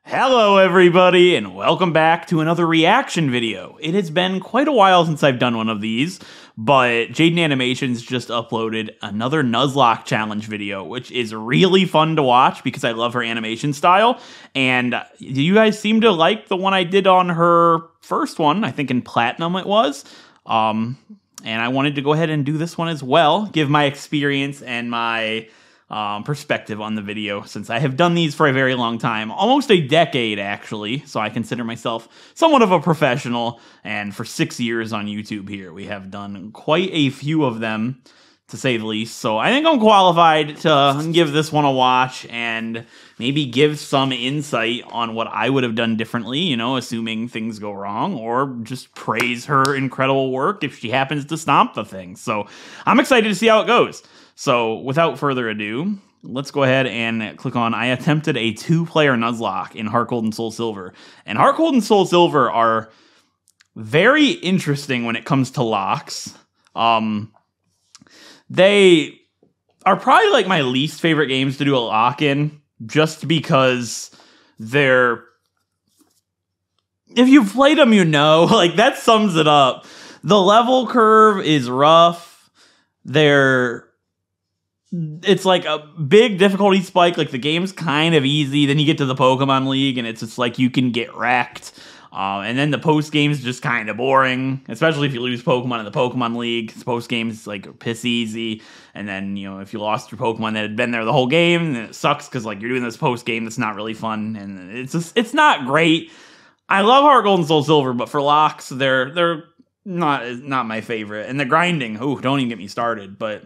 Hello everybody, and welcome back to another reaction video. It has been quite a while since I've done one of these, but Jaiden Animations just uploaded another Nuzlocke challenge video, which is really fun to watch because I love her animation style, and you guys seem to like the one I did on her first one, I think in Platinum it was, and I wanted to go ahead and do this one as well, give my experience and my perspective on the video, since I have done these for a very long time, almost a decade actually, so I consider myself somewhat of a professional, and for 6 years on YouTube here, we have done quite a few of them, to say the least, so I think I'm qualified to give this one a watch, and maybe give some insight on what I would have done differently, you know, assuming things go wrong, or just praise her incredible work if she happens to stomp the thing. So I'm excited to see how it goes. So without further ado, let's go ahead and click on I attempted a 2-player Nuzlocke in Heart Gold and Soul Silver. And Heart Gold and Soul Silver are very interesting when it comes to locks. They are probably like my least favorite games to do a lock in, just because they're, if you've played them, you know, like that sums it up. The level curve is rough. It's like a big difficulty spike. Like the game's kind of easy. Then you get to the Pokemon League and it's just like you can get wrecked. And then the post game's just kind of boring, especially if you lose Pokemon in the Pokemon League. The post game's like piss easy. And then, you know, if you lost your Pokemon that had been there the whole game, then it sucks because like you're doing this post game that's not really fun, and it's not great. I love Heart Gold and Soul Silver, but for locks, they're not my favorite. And the grinding, ooh, don't even get me started. But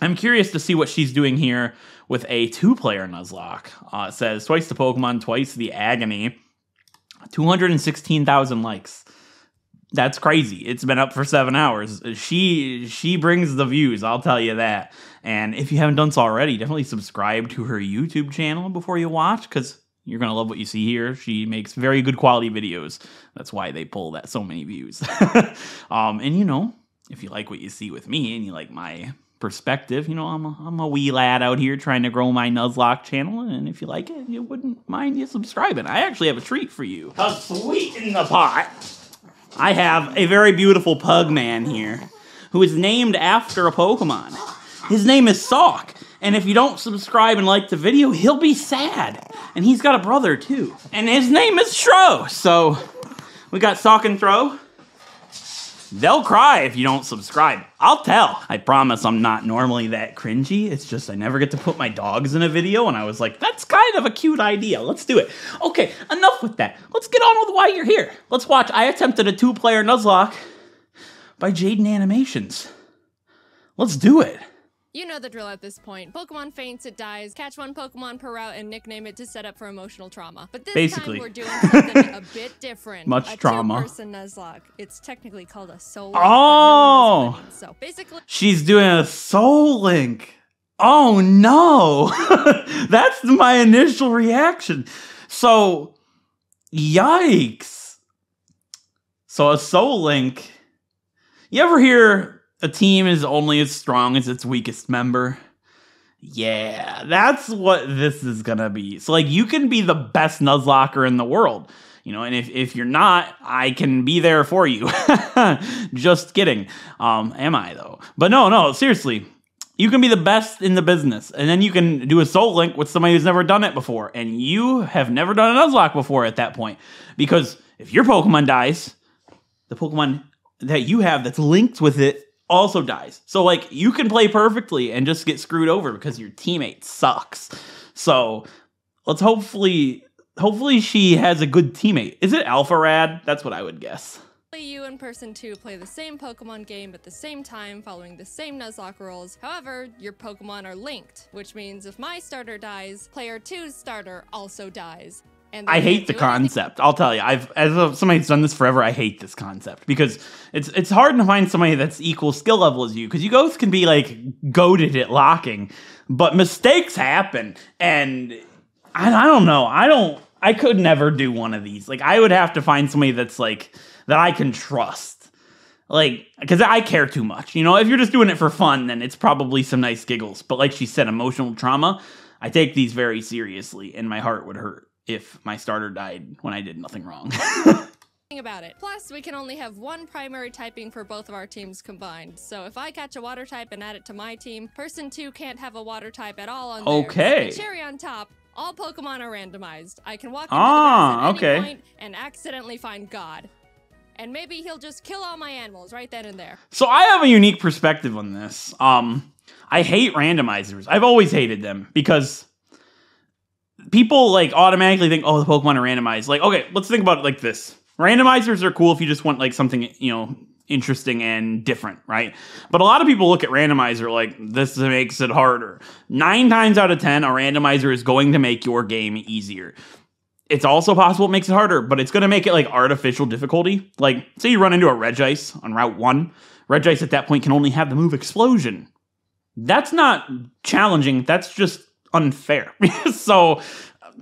I'm curious to see what she's doing here with a 2-player Nuzlocke. It says twice the Pokemon, twice the agony. 216,000 likes. That's crazy. It's been up for 7 hours. She brings the views, I'll tell you that. And if you haven't done so already, definitely subscribe to her YouTube channel before you watch, because you're going to love what you see here. She makes very good quality videos. That's why they pull that so many views. And you know, if you like what you see with me and you like my perspective, you know, I'm a wee lad out here trying to grow my Nuzlocke channel, and if you like it, you wouldn't mind you subscribing. I actually have a treat for you. To sweeten the pot, I have a very beautiful pug man here who is named after a Pokemon. His name is Sock, and if you don't subscribe and like the video, he'll be sad. And he's got a brother too, and his name is Tro. So we got Sock and Tro. They'll cry if you don't subscribe. I'll tell. I promise I'm not normally that cringy. It's just I never get to put my dogs in a video, and I was like, that's kind of a cute idea. Let's do it. Okay, enough with that. Let's get on with why you're here. Let's watch I attempted a 2-player Nuzlocke by Jaiden Animations. Let's do it. You know the drill at this point. Pokemon faints, it dies, catch one Pokemon per route and nickname it to set up for emotional trauma. But this time we're doing something a bit different. Much trauma. A 2-person Nuzlocke. It's technically called a SoulLink. Oh! No one so basically, she's doing a SoulLink. Oh no! That's my initial reaction. So, yikes. So a SoulLink. You ever hear a team is only as strong as its weakest member? Yeah, that's what this is gonna be. So, like, you can be the best Nuzlocker in the world, you know, and if you're not, I can be there for you. Just kidding. Am I, though? But no, seriously. You can be the best in the business, and then you can do a SoulLink with somebody who's never done it before, and you have never done a Nuzlocke before at that point. Because if your Pokemon dies, the Pokemon that you have that's linked with it also dies. So, like, you can play perfectly and just get screwed over because your teammate sucks. So, let's hopefully she has a good teammate. Is it Alpharad? That's what I would guess. you and Person 2 play the same Pokemon game at the same time, following the same Nuzlocke rules. However, your Pokemon are linked, which means if my starter dies, player 2's starter also dies. I hate the concept. I'll tell you, as somebody who's done this forever, I hate this concept because it's hard to find somebody that's equal skill level as you, because you both can be like goated at locking, but mistakes happen, and I don't know. I could never do one of these. Like, I would have to find somebody that's like that I can trust, like, because I care too much. You know, if you're just doing it for fun, then it's probably some nice giggles. But like she said, emotional trauma, I take these very seriously, and my heart would hurt if my starter died when I did nothing wrong. About it. Plus, we can only have one primary typing for both of our teams combined. So if I catch a water type and add it to my team, person 2 can't have a water type at all on theirs. Okay. The cherry on top, all Pokemon are randomized. I can walk into the grass at any point and accidentally find God. And maybe he'll just kill all my animals right then and there. So I have a unique perspective on this. I hate randomizers. I've always hated them because people like automatically think, oh, the Pokemon are randomized. Like, okay, let's think about it like this. Randomizers are cool if you just want like something, you know, interesting and different, right? But a lot of people look at randomizer like this makes it harder. 9 times out of 10, a randomizer is going to make your game easier. It's also possible it makes it harder, but it's going to make it like artificial difficulty. Like, say you run into a Regice on Route 1. Regice at that point can only have the move Explosion. That's not challenging. That's just unfair. So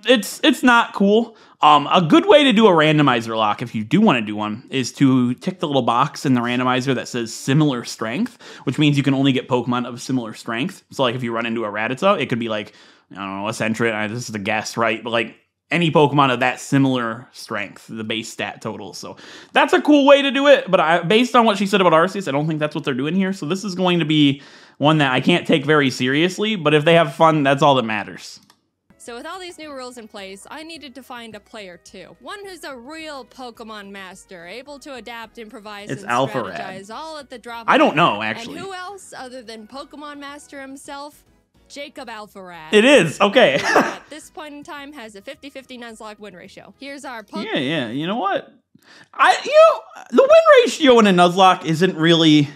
it's not cool. A good way to do a randomizer lock, if you do want to do one, is to tick the little box in the randomizer that says similar strength, which means you can only get Pokemon of similar strength. So like if you run into a Rattata, it could be like, I don't know, a Sentret. This is a guess, right? But like any Pokemon of that similar strength, the base stat total. So that's a cool way to do it. But based on what she said about Arceus, I don't think that's what they're doing here. So this is going to be one that I can't take very seriously. But if they have fun, that's all that matters. So with all these new rules in place, I needed to find a player too. One who's a real Pokemon master, able to adapt, improvise, and Alpharad. strategize all at the drop of I don't know, actually. And who else other than Pokemon Master himself? Jacob Alpharad. It is, okay. At this point in time has a 50-50 Nuzlocke win ratio. Here's our Pokemon. Yeah, you know what? The win ratio in a Nuzlocke isn't really...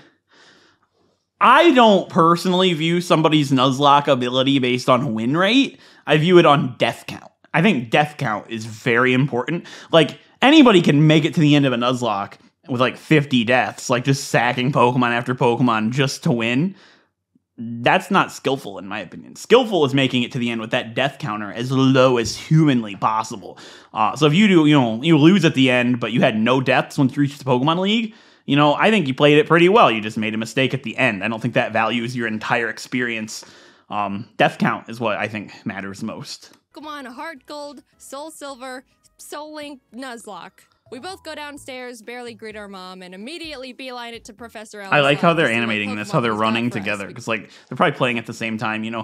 I don't personally view somebody's Nuzlocke ability based on win rate. I view it on death count. I think death count is very important. Like, anybody can make it to the end of a Nuzlocke with like 50 deaths, like just sacking Pokemon after Pokemon just to win. That's not skillful, in my opinion. Skillful is making it to the end with that death counter as low as humanly possible. So if you do, you lose at the end, but you had no deaths once you reached the Pokemon League, I think you played it pretty well. You just made a mistake at the end. I don't think that values your entire experience. Death count is what I think matters most. Pokemon Heart Gold, Soul Silver, SoulLink, Nuzlocke. We both go downstairs, barely greet our mom, and immediately beeline it to Professor Ellis. I like how they're animating this, how they're running together. Because, like, they're probably playing at the same time, I mean,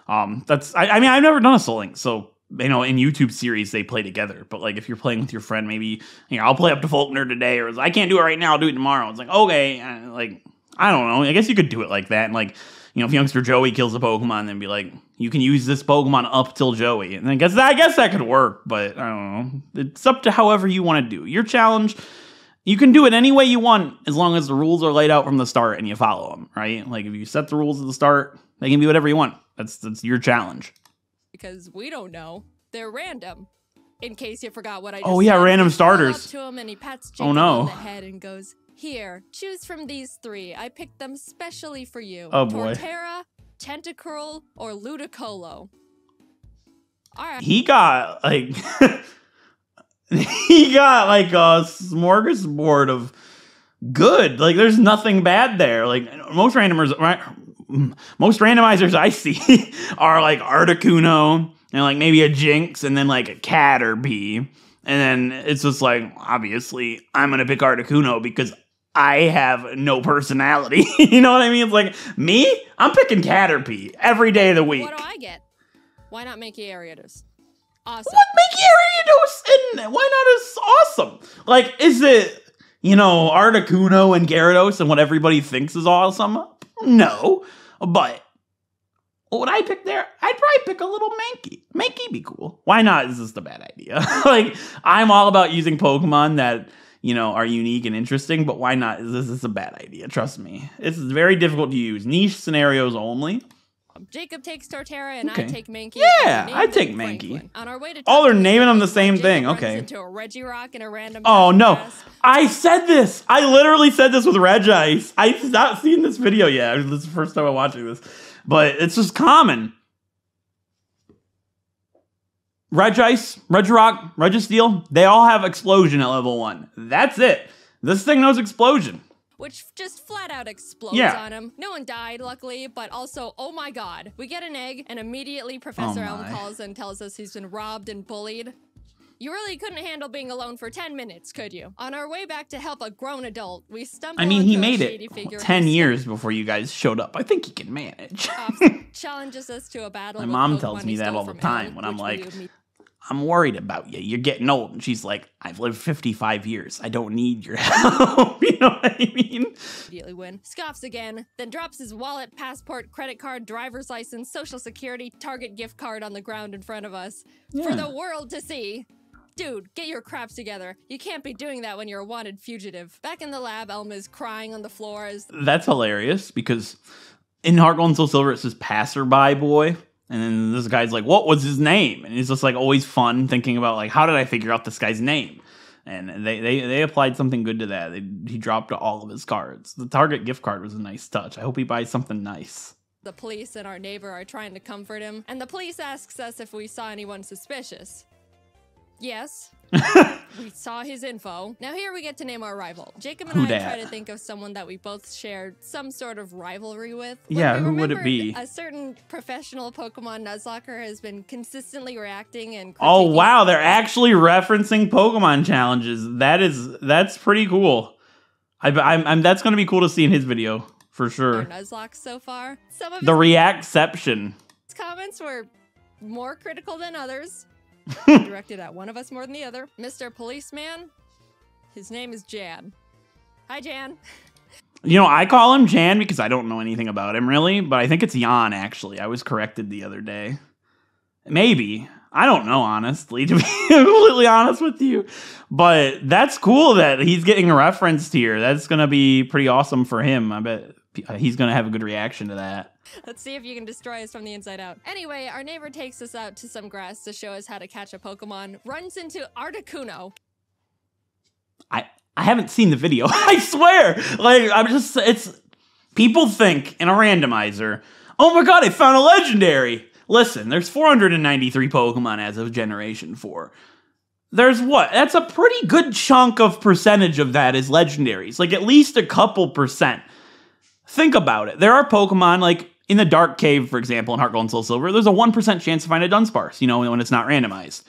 I've never done a SoulLink, so, in YouTube series, they play together. But, like, if you're playing with your friend, maybe, I'll play up to Faulkner today, or I can't do it right now, I'll do it tomorrow. It's like, okay, I don't know. I guess you could do it like that, and, like, if youngster Joey kills a Pokemon, then be like, you can use this Pokemon up till Joey. And I guess that could work, but I don't know. It's up to however you want to do. Your challenge, you can do it any way you want as long as the rules are laid out from the start and you follow them, right? Like if you set the rules at the start, they can be whatever you want. That's your challenge. Because we don't know. They're random. In case you forgot what I just Oh yeah, said, random Up starters. to him and he pats Jacob Oh no. on the head and goes, "Here, choose from these 3. I picked them specially for you. Oh boy. Torterra, Tentacruel, or Ludicolo." Alright. He got like a smorgasbord of good. Like there's nothing bad there. Like most randomizers I see are like Articuno and like maybe a Jinx and then like a Caterpie. And then it's just like, obviously, I'm going to pick Articuno because I have no personality. You know what I mean? It's like, me? I'm picking Caterpie every day of the week. What do I get? Why not make Ariados? Awesome. What make Ariados and why not as awesome? Like, is it, Articuno and Gyarados and what everybody thinks is awesome? No. But what would I pick there? I'd probably pick a little Mankey. Mankey be cool. Why not? Is this a bad idea? Like, I'm all about using Pokemon that, are unique and interesting, but why not? This is a bad idea. Trust me. It's very difficult to use. Niche scenarios only. Jacob takes Torterra and I take Mankey. Yeah, I take Mankey. On our way to they're naming them the same thing. Jacob Okay. runs into a Regirock and a random. Oh no. Grass. I said this. I literally said this with Regice. I've not seen this video yet. This is the first time I'm watching this. But it's just common. Regice, Regirock, Registeel, they all have Explosion at level 1. That's it. This thing knows Explosion. Which just flat out explodes on him. No one died, luckily, but also, oh my god. We get an egg, and immediately Professor Elm calls and tells us he's been robbed and bullied. You really couldn't handle being alone for 10 minutes, could you? On our way back to help a grown adult, we stumbled I mean, he onto a made shady it figure 10 years before you guys showed up. I think he can manage. challenges us to a battle. My with mom Pokemon tells he me that stole all the from time Ellen, when I'm which like, we I'm worried about you. You're getting old. And she's like, I've lived 55 years. I don't need your help. You know what I mean? immediately win. Scoffs again, then drops his wallet, passport, credit card, driver's license, social security, Target gift card on the ground in front of us. Yeah. For the world to see. Dude, get your craps together. You can't be doing that when you're a wanted fugitive. Back in the lab, Elma is crying on the floor as... That's hilarious because in Heart Gold and Soul Silver, it says passerby boy. And then this guy's like, what was his name? And it's just like always fun thinking about like, how did I figure out this guy's name? And they applied something good to that. He dropped all of his cards. The Target gift card was a nice touch. I hope he buys something nice. The police and our neighbor are trying to comfort him, and the police asks us if we saw anyone suspicious. Yes. We saw his info. Now here we get to name our rival. Jacob and I try to think of someone that we both shared some sort of rivalry with. Yeah, who would it be? A certain professional Pokemon Nuzlocker has been consistently reacting and oh wow, they're actually referencing Pokemon challenges. That's pretty cool. I'm that's gonna be cool to see in his video for sure. Nuzlocke so far. Some of the reacception. His comments were more critical than others. Directed at one of us more than the other. Mr. Policeman, his name is Jan. Hi, Jan. You know, I call him Jan because I don't know anything about him really, but I think it's Jan actually. I was corrected the other day. Maybe. I don't know, honestly, to be completely honest with you. But that's cool that he's getting referenced here. That's going to be pretty awesome for him. I bet he's going to have a good reaction to that. Let's see if you can destroy us from the inside out. Anyway, our neighbor takes us out to some grass to show us how to catch a Pokemon, runs into Articuno. I haven't seen the video. I swear. Like, it's people think in a randomizer, oh my god, I found a legendary. Listen, there's 493 Pokemon as of Generation 4. There's what? That's a pretty good chunk of percentage of that is legendaries. Like, at least a couple percent. Think about it. There are Pokemon, like, in the Dark Cave, for example, in Heart Gold and Soul Silver, there's a 1% chance to find a Dunsparce, you know, when it's not randomized.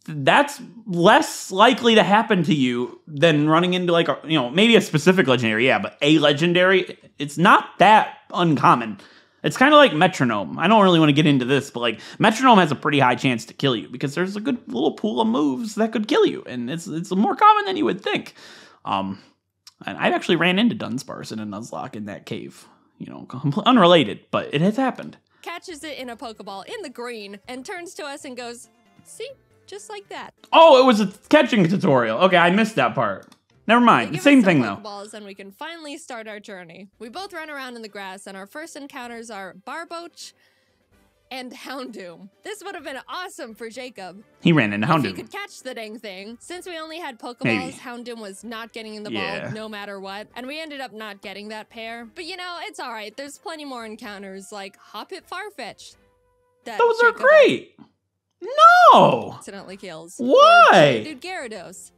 That's less likely to happen to you than running into, like, you know, maybe a specific legendary, yeah, but a legendary, it's not that uncommon. It's kind of like Metronome. I don't really want to get into this, but, like, Metronome has a pretty high chance to kill you because there's a good little pool of moves that could kill you, and it's more common than you would think. And I actually ran into Dunsparce in a Nuzlocke in that cave. You know, unrelated, but it has happened. Catches it in a Pokeball in the green and turns to us and goes, see, just like that. Oh, it was a catching tutorial. Okay, I missed that part. Never mind. Same thing though. Pokeballs and we can finally start our journey. We both run around in the grass and our first encounters are Barboach and Houndoom. This would have been awesome for Jacob. He ran into Houndoom. If he could catch the dang thing. Since we only had Pokeballs, Houndoom was not getting in the ball no matter what. And we ended up not getting that pair. But you know, it's alright. There's plenty more encounters like Hoppip Farfetch. Those are great! No! Accidentally kills. Why? Dude Gyarados.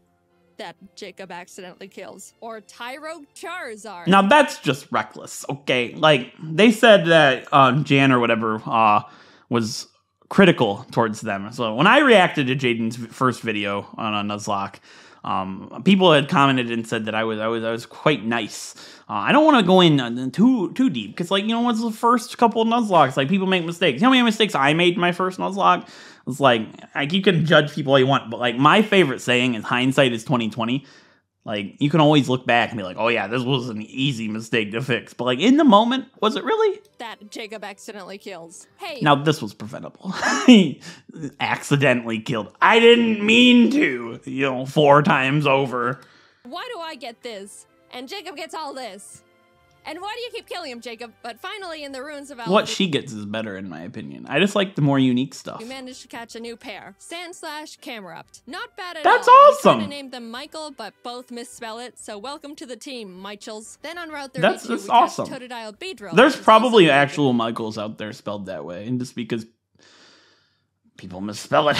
That Jacob accidentally kills. Or Tyro Charizard. Now that's just reckless, okay? Like, they said that Jan or whatever was critical towards them. So when I reacted to Jaiden's first video on a Nuzlocke, people had commented and said that I was quite nice. I don't want to go in too deep because, like, you know, what's the first couple of Nuzlockes? Like, people make mistakes. You know how many mistakes I made in my first Nuzlocke? It's like you can judge people all you want, but like my favorite saying is hindsight is 20/20. Like, you can always look back and be like, oh yeah, this was an easy mistake to fix. But like in the moment, was it really? That Jacob accidentally kills. Hey. Now this was preventable. He accidentally killed. I didn't mean to, you know, 4 times over. Why do I get this? And Jacob gets all this. And why do you keep killing him, Jacob? But finally, in the ruins of Alpharad, what she gets is better, in my opinion. I just like the more unique stuff. We managed to catch a new pair. Sandslash, Camerupt. Not bad at That's all. Awesome! We tried to name them Michael, but both misspell it, so welcome to the team, Michels. Then on Route 32, that's awesome. Totodile Beedrill. There's probably actual Michaels out there spelled that way, and just because people misspell it.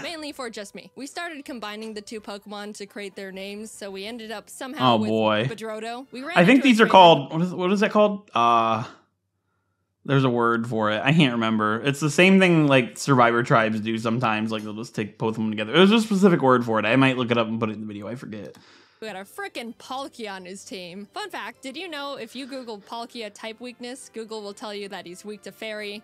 Mainly for just me. We started combining the 2 Pokemon to create their names, so we ended up somehow with Bedrodo. I think these are called, what is that called? There's a word for it. I can't remember. It's the same thing like Survivor tribes do sometimes. Like they'll just take both of them together. There's a specific word for it. I might look it up and put it in the video. I forget. We got a frickin' Palkia on his team. Fun fact, did you know if you Google Palkia type weakness, Google will tell you that he's weak to fairy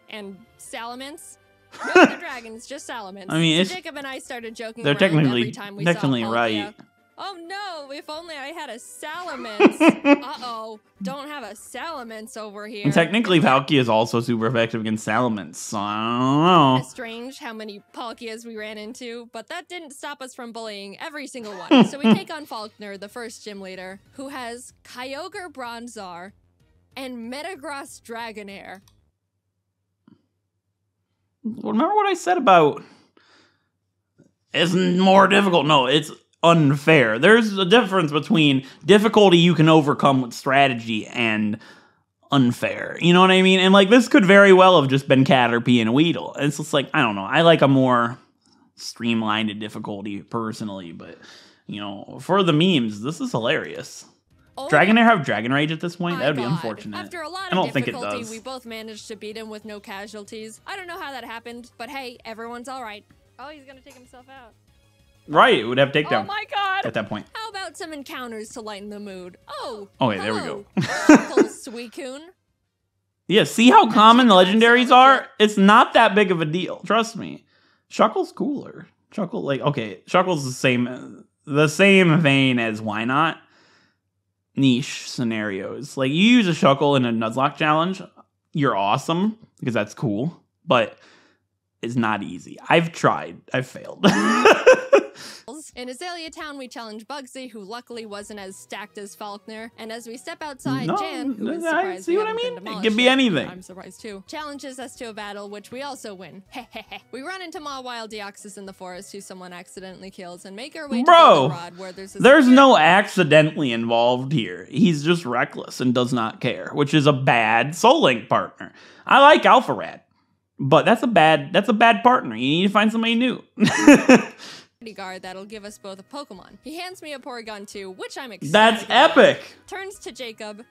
and salamence? No other dragons, just salamence. I mean, so Jacob and I started joking they're around technically, every time we technically saw Palkia. right. Oh no, if only I had a salamence. Uh-oh, don't have a salamence over here. And technically, Palkia is also super effective against salamence, so I don't know. It's strange how many Palkias we ran into, but that didn't stop us from bullying every single one. So we take on Faulkner, the first gym leader, who has Kyogre Bronzor and Metagross Dragonair. Remember what I said about it's more difficult? No, it's unfair. There's a difference between difficulty you can overcome with strategy and unfair. You know what I mean? And like this could very well have just been Caterpie and Weedle. It's just like, I don't know. I like a more streamlined difficulty personally, but you know, for the memes, this is hilarious. Oh, Dragonair have Dragon Rage at this point? That would be God. unfortunate. After a lot I don't of think it difficulty, does. we both managed to beat him with no casualties. I don't know how that happened, but hey, everyone's all right. Oh, he's gonna take himself out. Right, it would have takedown. Oh my God! At that point. How about some encounters to lighten the mood? Oh, Okay, there we go. Suicune. Yeah, see how common the legendaries are? It's not that big of a deal. Trust me. Shuckle's cooler. Shuckle, like, okay, Shuckle's the same vein as Why Not? Niche scenarios. Like, you use a Shuckle in a Nuzlocke challenge, you're awesome, because that's cool, but it's not easy. I've tried. I've failed. In Azalea Town, we challenge Bugsy, who luckily wasn't as stacked as Faulkner. And as we step outside, Jan, who is surprised see we what I haven't been mean? It demolished could be yet. anything. I'm surprised too. Challenges us to a battle, which we also win. We run into Mawile Deoxys in the forest, who someone accidentally kills, and make our way to Goldenrod, where there's no accidentally involved here. He's just reckless and does not care, which is a bad SoulLink partner. I like Alpharad, but that's a bad partner. You need to find somebody new. guard that'll give us both a Pokemon. He hands me a Porygon 2, which I'm excited That's about. epic! Turns to Jacob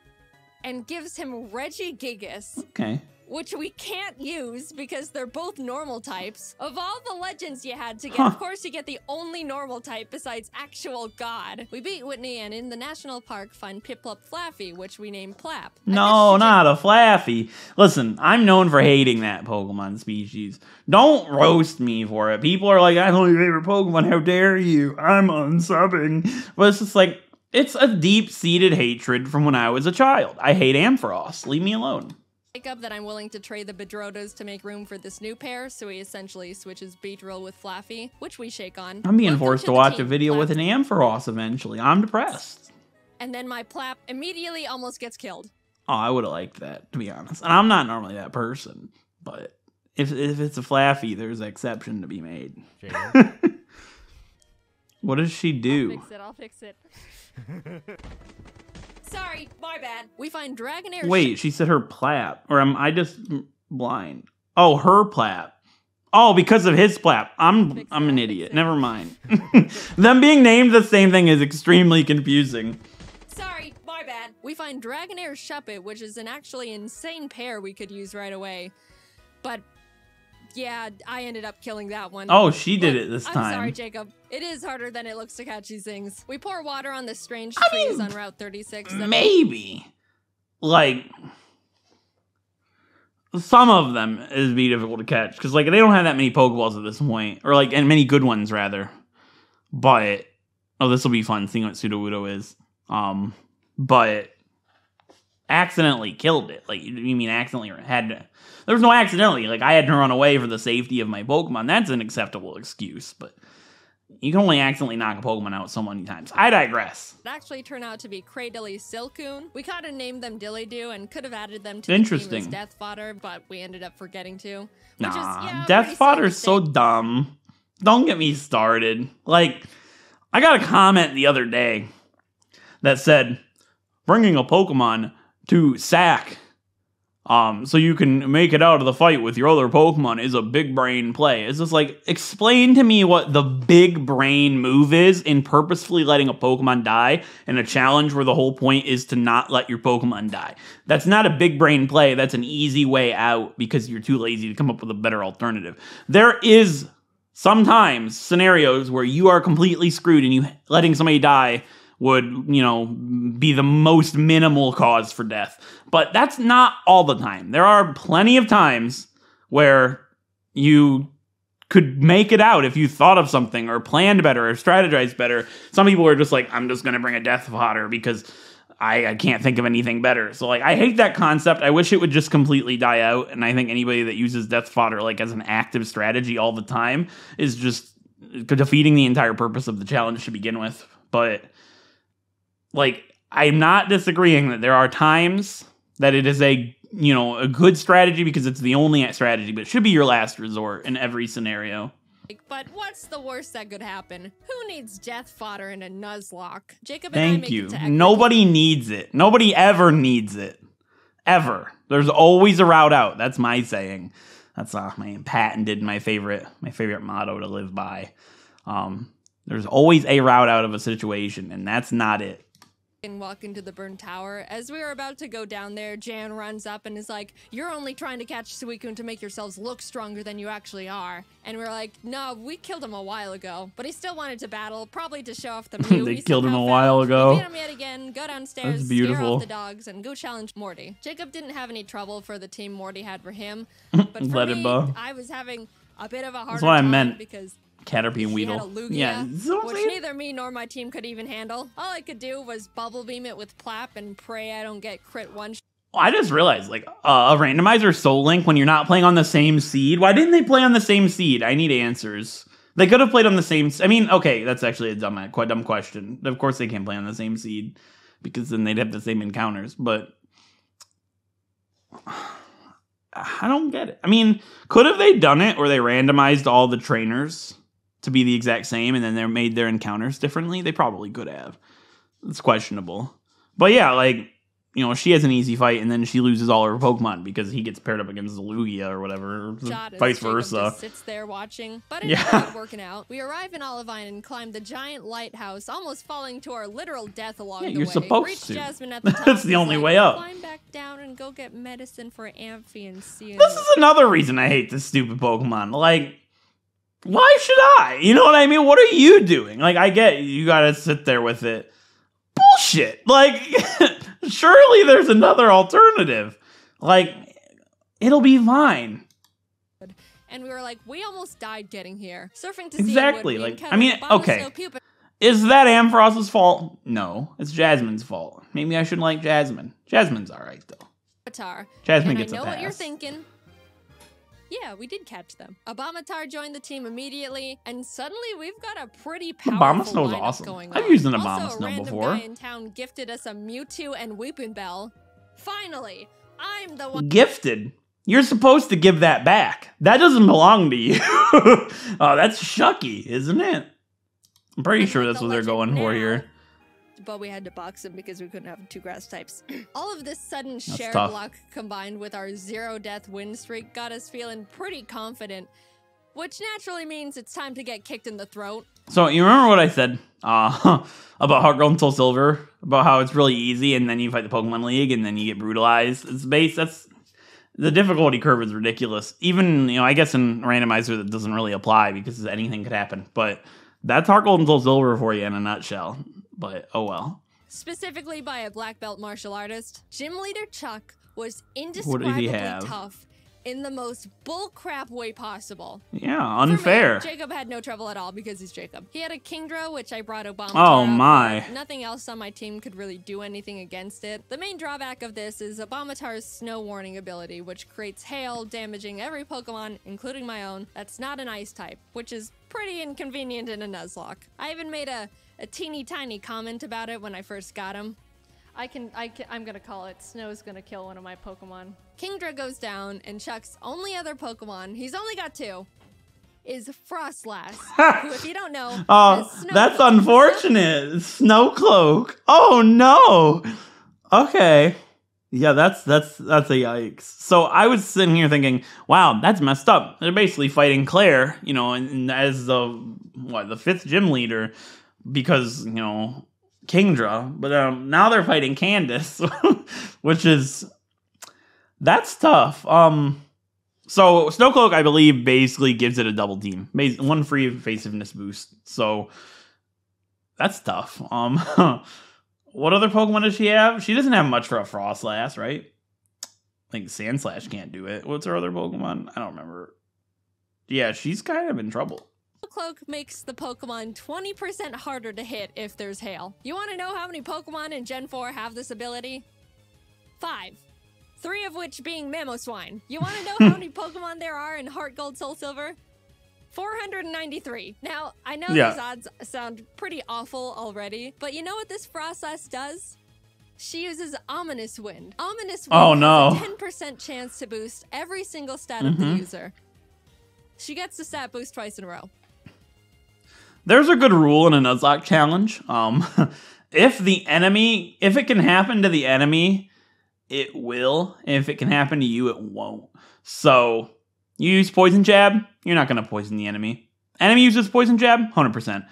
and gives him Regigigas. Okay. Which we can't use because they're both normal types. Of all the legends you had to get, of course you get the only normal type besides actual God. We beat Whitney and in the national park find Piplup Flaffy, which we name Plap. No, not a Flaffy. Listen, I'm known for hating that Pokemon species. Don't roast me for it. People are like, I don't your favorite Pokemon, how dare you? I'm unsubbing. But it's just like, it's a deep-seated hatred from when I was a child. I hate Ampharos. Leave me alone. Jacob that I'm willing to trade the Bedrotas to make room for this new pair, so he essentially switches Beedrill with Flaffy, which we shake on. I'm being Welcome forced to the watch team, a video Plap. with an Ampharos eventually. I'm depressed. And then my Plap immediately almost gets killed. Oh, I would have liked that, to be honest. And I'm not normally that person, but if it's a Flaffy, there's an exception to be made. What does she do? I'll fix it. Sorry, my bad. We find Dragonair. Wait, she said her Plap. Or am I just blind? Oh, her Plap. Oh, because of his Plap. I'm an idiot. Never mind. Them being named the same thing is extremely confusing. Sorry, my bad. We find Dragonair Shuppet, which is an actually insane pair we could use right away. But yeah, I ended up killing that one. Oh, she did it this time. I'm sorry, Jacob. It is harder than it looks to catch these things. We pour water on the strange trees on Route 36. Maybe. Like, some of them is be difficult to catch. Because, like, they don't have that many Pokeballs at this point. Or, like, and many good ones, rather. But, oh, this will be fun, seeing what Sudowoodo is. But accidentally killed it. Like, you mean accidentally had to... There was no accidentally. Like, I had to run away for the safety of my Pokemon. That's an acceptable excuse, but you can only accidentally knock a Pokemon out so many times. I digress. It actually turned out to be Cradily Silcoon. We kind of named them Dillydoo and could have added them to the team as Death Fodder, but we ended up forgetting to. Death Fodder is so dumb. Don't get me started. Like, I got a comment the other day that said, bringing a Pokemon to sack so you can make it out of the fight with your other Pokemon is a big brain play. It's just like, explain to me what the big brain move is in purposefully letting a Pokemon die in a challenge where the whole point is to not let your Pokemon die. That's not a big brain play. That's an easy way out because you're too lazy to come up with a better alternative. There is sometimes scenarios where you are completely screwed and you letting somebody die would, you know, be the most minimal cause for death. But that's not all the time. There are plenty of times where you could make it out if you thought of something or planned better or strategized better. Some people are just like, I'm just going to bring a death fodder because I can't think of anything better. So, like, I hate that concept. I wish it would just completely die out. And I think anybody that uses death fodder, like, as an active strategy all the time is just defeating the entire purpose of the challenge to begin with. But, like, I'm not disagreeing that there are times that it is a good strategy because it's the only strategy, but it should be your last resort in every scenario. But what's the worst that could happen? Who needs death fodder in a Nuzlocke? Jacob and Thank you. Nobody needs it. Nobody ever needs it. Ever. There's always a route out. That's my saying. That's my patented, my favorite motto to live by. There's always a route out of a situation, and that's not it. And walk into the burn tower. As we were about to go down there, Jan runs up and is like, "You're only trying to catch Suicune to make yourselves look stronger than you actually are." And we're like, "No, we killed him a while ago." But he still wanted to battle, probably to show off the Mew. They killed him a while ago. We beat him yet again, go downstairs, That's beautiful. scare off the dogs, and go challenge Morty. Jacob didn't have any trouble for the team Morty had for him. But for me, I was having a bit of a harder time because Caterpie and Weedle. Which neither me nor my team could even handle. All I could do was bubble beam it with Plap and pray I don't get crit one. I just realized, like, a randomizer SoulLink when you're not playing on the same seed. Why didn't they play on the same seed? I need answers. They could have played on the same. I mean, okay, that's actually a quite dumb question. Of course, they can't play on the same seed because then they'd have the same encounters. But I don't get it. I mean, could have they done it where they randomized all the trainers to be the exact same, and then they made their encounters differently? They probably could have. It's questionable. But yeah, like, she has an easy fight, and then she loses all her Pokemon because he gets paired up against the Lugia or whatever, vice versa. Sits there watching, but it's not working out. We arrive in Olivine and climb the giant lighthouse, almost falling to our literal death along the way. You're supposed Reach to. Jasmine at the top. That's the only way up. Climb back down and go get medicine for Amphi and see. This is another reason I hate this stupid Pokemon. Like, why should I? You know what I mean? What are you doing? Like, I get you gotta sit there with it. Bullshit. Like, surely there's another alternative. Like, it'll be fine. And we were like, we almost died getting here. Surfing to exactly. Like, I mean, okay. Is that Amphross's fault? No, it's Jasmine's fault. Maybe I shouldn't like Jasmine. Jasmine's alright, though. Jasmine gets a pass. I know what you're thinking. Yeah, we did catch them. Abomasnow joined the team immediately, and suddenly we've got a pretty powerful lineup awesome. Going on. I've used an Abomasnow before. Also, a random guy in town gifted us a Mewtwo and Weeping Bell. Finally, I'm the one. Gifted? You're supposed to give that back. That doesn't belong to you. Oh, that's shucky, isn't it? I'm pretty sure that's what they're going for here. But we had to box him because we couldn't have two grass types. All of this sudden shared luck combined with our 0-death win streak got us feeling pretty confident, which naturally means it's time to get kicked in the throat. So you remember what I said about Heart Gold and Soul Silver? About how it's really easy and then you fight the Pokemon League and then you get brutalized? That's the difficulty curve is ridiculous. Even, I guess in randomizer that doesn't really apply because anything could happen. But that's Heart Gold and Soul Silver for you in a nutshell. But, oh well. Specifically by a black belt martial artist, Gym Leader Chuck was indescribably tough in the most bullcrap way possible. Yeah, unfair. For me, Jacob had no trouble at all because he's Jacob. He had a Kingdra, which I brought Obama. Oh my. Nothing else on my team could really do anything against it. The main drawback of this is Abomasnow's Snow Warning ability, which creates hail, damaging every Pokemon, including my own, that's not an ice type, which is pretty inconvenient in a Nuzlocke. I even made a teeny tiny comment about it when I first got him. I'm gonna call it. Snow's gonna kill one of my Pokemon. Kingdra goes down, and Chuck's only other Pokemon, he's only got two, is Frostlass, who, if you don't know, that's unfortunate. Snowcloak. Oh no. Okay. Yeah, that's a yikes. So I was sitting here thinking, wow, that's messed up. They're basically fighting Claire, you know, and as the 5th gym leader because, you know, Kingdra. But now they're fighting Candace, which is that's tough. So Snowcloak, I believe, basically gives it a double team, one free evasiveness boost. So that's tough. What other Pokemon does she have? She doesn't have much for a Frostlass, right? I think Sandslash can't do it. What's her other Pokemon? I don't remember. Yeah, she's kind of in trouble. Cloak makes the Pokemon 20% harder to hit if there's hail. You want to know how many Pokemon in Gen 4 have this ability? 5. 3 of which being Mamoswine. You want to know how many Pokemon there are in Heart Gold, Soul Silver? 493. Now, I know these odds sound pretty awful already, but you know what this Frostlass does? She uses Ominous Wind. Ominous Wind has a 10% chance to boost every single stat of the user. She gets the stat boost twice in a row. There's a good rule in a Nuzlocke challenge. If it can happen to the enemy, it will. If it can happen to you, it won't. So you use Poison Jab, you're not going to poison the enemy. Enemy uses Poison Jab, 100%.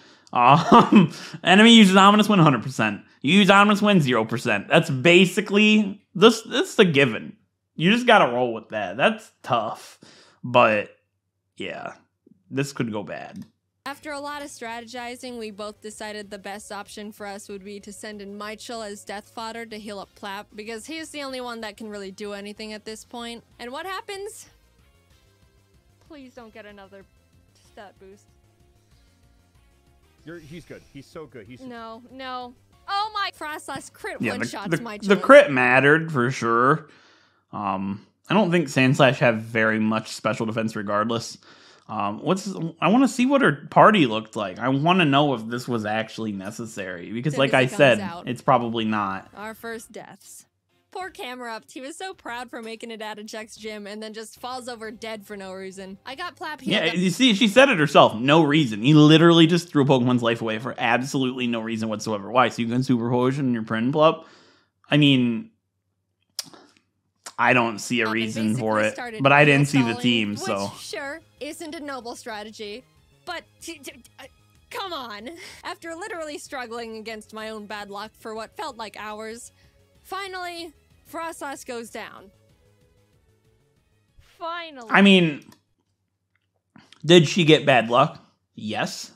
Enemy uses Ominous Wind, 100%. You use Ominous Wind, 0%. That's basically, this the given. You just got to roll with that. That's tough. But, yeah, this could go bad. After a lot of strategizing, we both decided the best option for us would be to send in Michel as death fodder to heal up Plap, because he's the only one that can really do anything at this point. And what happens? Please don't get another stat boost. He's good. He's so good. No. Oh my! Frostlass crit one-shots Michel. The crit mattered for sure. I don't think Sandslash have very much special defense regardless. I want to see what her party looked like. I want to know if this was actually necessary because, like I said, it's probably not. Our first deaths. Poor Camerupt. He was so proud for making it out of Jack's gym and then just falls over dead for no reason. I got Plap healed. Yeah, you see, she said it herself. No reason. He literally just threw Pokemon's life away for absolutely no reason whatsoever. Why? So you can Super Potion your Prinplup? I mean, I don't see a reason for it, but I didn't see the team, so. Which, sure, isn't a noble strategy, but come on. After literally struggling against my own bad luck for what felt like hours, finally, Frostlass goes down. Finally. I mean, did she get bad luck? Yes,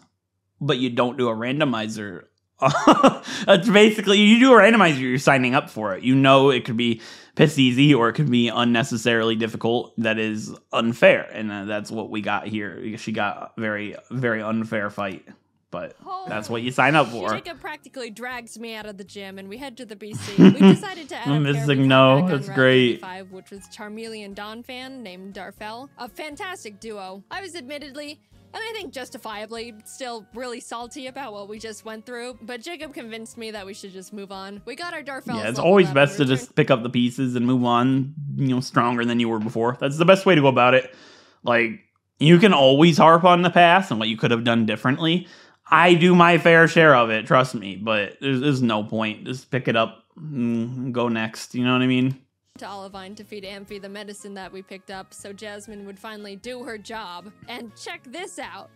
but you don't do a randomizer. It's basically, you do a randomizer, you're signing up for it. You know it could be piss easy or it could be unnecessarily difficult. That is unfair, and that's what we got here. She got a very, very unfair fight, but that's what you sign up for. Jacob practically drags me out of the gym, and we head to the BC. We decided to add a pair that's great. Which was Charmeleon Donphan named Darfel. A fantastic duo. I was admittedly, and I think justifiably, still really salty about what we just went through, but Jacob convinced me that we should just move on. We got our Darfel. Yeah, it's always best to just pick up the pieces and move on, stronger than you were before. That's the best way to go about it. Like, you can always harp on the past and what you could have done differently. I do my fair share of it, trust me, but there's no point. Just pick it up and go next, you know what I mean? To Olivine to feed Amphi the medicine that we picked up so Jasmine would finally do her job. And check this out.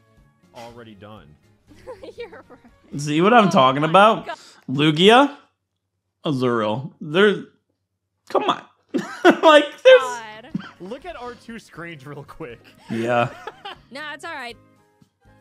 Already done. You're right. See what I'm talking about? God. Lugia? Azurill. Come on. Like, there's... God. Look at our two screens real quick. Yeah. Nah, it's alright.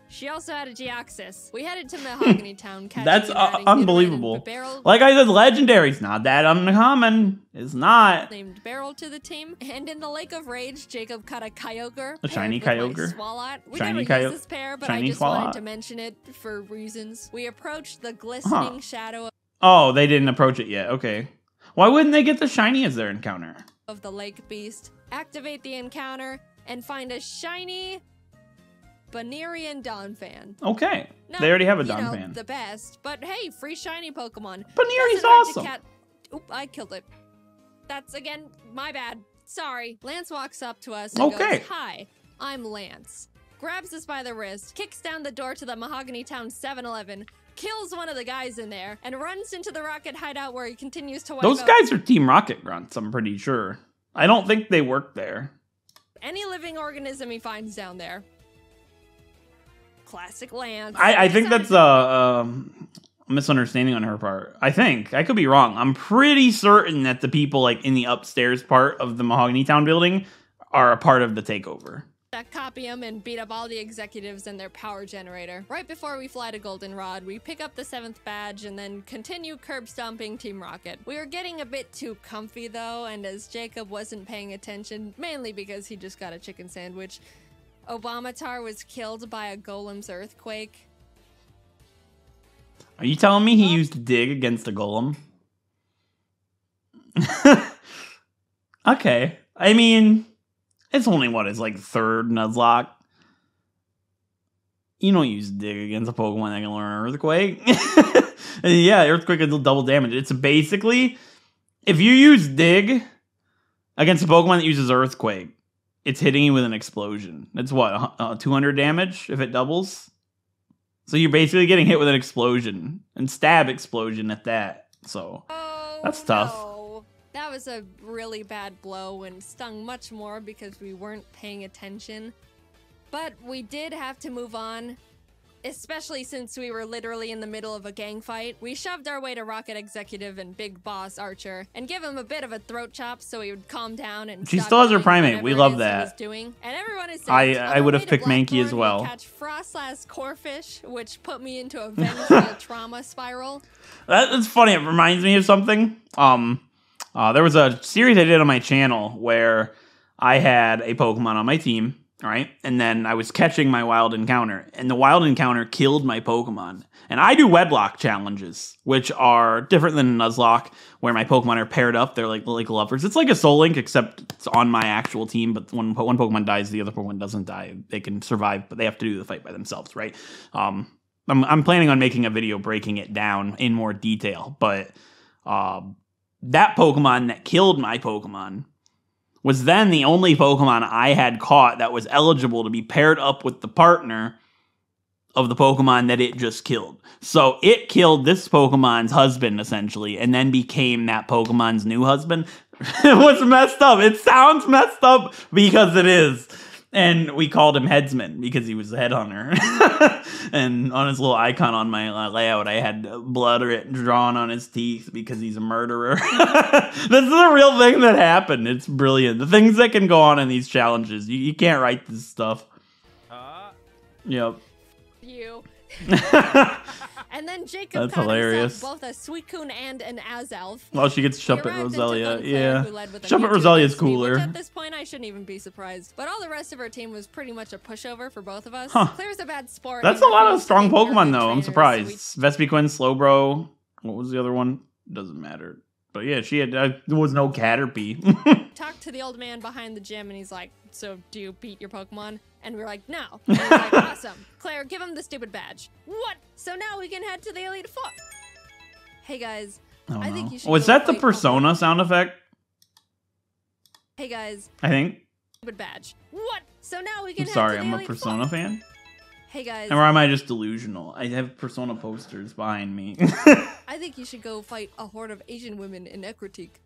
She also had a Geoxys. We headed to Mahogany Town. That's unbelievable. Like I said, Legendary's not that uncommon. It's not. Named Beryl to the team. And in the Lake of Rage, Jacob caught a Kyogre. A shiny Kyogre. Swalot. We never used this pair, but I just wanted to mention it for reasons. We approached the glistening shadow. Oh, they didn't approach it yet. Okay. Why wouldn't they get the shiny as their encounter? Of the Lake Beast. Activate the encounter and find a shiny Banerian Donphan. Okay. Now, they already have a Donphan. The best. But hey, free shiny Pokemon. Baneri's awesome. Oop, I killed it. That's, again, my bad. Sorry. Lance walks up to us and goes, "Hi, I'm Lance. grabs us by the wrist, kicks down the door to the Mahogany Town 7-Eleven, kills one of the guys in there, and runs into the Rocket hideout where he continues to wipe Those out guys are Team Rocket grunts, I'm pretty sure. I don't think they work there. any living organism he finds down there. Classic Lance. I think that's a misunderstanding on her part. I think. I could be wrong. I'm pretty certain that the people like in the upstairs part of the Mahogany Town building are a part of the takeover. Copy him and beat up all the executives and their power generator. Right before we fly to Goldenrod, we pick up the 7th badge and then continue curb stomping Team Rocket. We were getting a bit too comfy though, and as Jacob wasn't paying attention, mainly because he just got a chicken sandwich, Obamatar was killed by a golem's earthquake. Are you telling me he used dig against a golem? Okay. I mean, it's only what is like 3rd Nuzlocke. You don't use dig against a Pokemon that can learn Earthquake. Yeah, Earthquake will double damage. It's basically, if you use dig against a Pokemon that uses Earthquake, it's hitting you with an explosion. That's what, 200 damage if it doubles? So you're basically getting hit with an explosion. And stab explosion at that. So, that's tough. No. That was a really bad blow and stung much more because we weren't paying attention. But we did have to move on, especially since we were literally in the middle of a gang fight. We shoved our way to Rocket Executive and Big Boss Archer and give him a bit of a throat chop so he would calm down and She stop still has her doing primate. We whatever love it is he that. was doing. And everyone is I would have picked Mankey as well. We catch Frostlass Corefish, which put me into a vengeful trauma spiral. That's funny. It reminds me of something. There was a series I did on my channel where I had a Pokemon on my team, right? And then I was catching my wild encounter, and the wild encounter killed my Pokemon. And I do Wedlock challenges, which are different than Nuzlocke, where my Pokemon are paired up. They're like lovers. It's like a SoulLink, except it's on my actual team. But when one Pokemon dies, the other Pokemon doesn't die. They can survive, but they have to do the fight by themselves, right? I'm planning on making a video breaking it down in more detail, but that Pokemon that killed my Pokemon was then the only Pokemon I had caught that was eligible to be paired up with the partner of the Pokemon that it just killed. So it killed this Pokemon's husband, essentially, and then became that Pokemon's new husband. It was messed up. It sounds messed up because it is. And we called him Headsman because he was the headhunter. And on his little icon on my layout, I had blood drawn on his teeth because he's a murderer. This is a real thing that happened. It's brilliant. The things that can go on in these challenges. You can't write this stuff. Yep. You. And then Jacob That's caught hilarious. himself both a Suicune and an Azelf. Well, she gets He Shuppet arrived into Roselia. Unclair, Yeah. who led with a Shuppet Mewtwo Roselia is against me, cooler. Which at this point, I shouldn't even be surprised. But all the rest of our team was pretty much a pushover for both of us. Huh. Claire's a bad sport. That's and a lot of refused to strong take care of Pokemon, my though. I'm trainers, surprised. so Vespiquen, Slowbro. What was the other one? Doesn't matter. But yeah, she had. There was no Caterpie. we talked to the old man behind the gym, and he's like, "So, do you beat your Pokemon?" And we're like, "No." And he's like, "Awesome. Claire, give him the stupid badge." What? So now we can head to the Elite Four. Hey guys, I think you should. Was go that the fight Persona sound effect? Hey guys, I think. stupid badge. What? So now we can. I'm head sorry, to the I'm a Elite Persona Four. fan. Hey guys, Or am I just delusional? I have Persona posters behind me. I think you should go fight a horde of Asian women in Ekritique.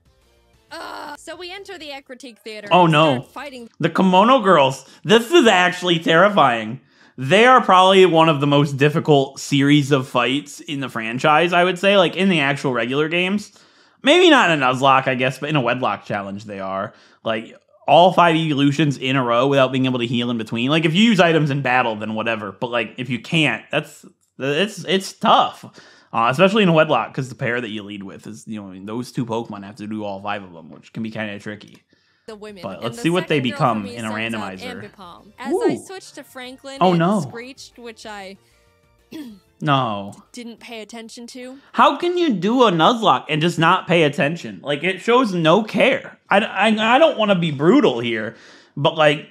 So we enter the Ekritique Theater. Oh, and no. start fighting. The Kimono Girls. This is actually terrifying. They are probably one of the most difficult series of fights in the franchise, I would say. Like, in the actual regular games. Maybe not in a Nuzlocke, I guess, but in a Wedlock challenge they are. Like, all 5 evolutions in a row without being able to heal in between. Like, if you use items in battle, then whatever. But, like, if you can't, it's tough. Especially in a Wedlock, because the pair that you lead with is, those 2 Pokemon have to do all 5 of them, which can be kind of tricky. The women. But And let's the see what they second girl become for me in a starts out randomizer. Ambipom. As I Ooh. switched to Franklin, Oh, it no. screeched, which I No. didn't pay attention to. How can you do a Nuzlocke and just not pay attention? Like, it shows no care. I don't want to be brutal here, but, like,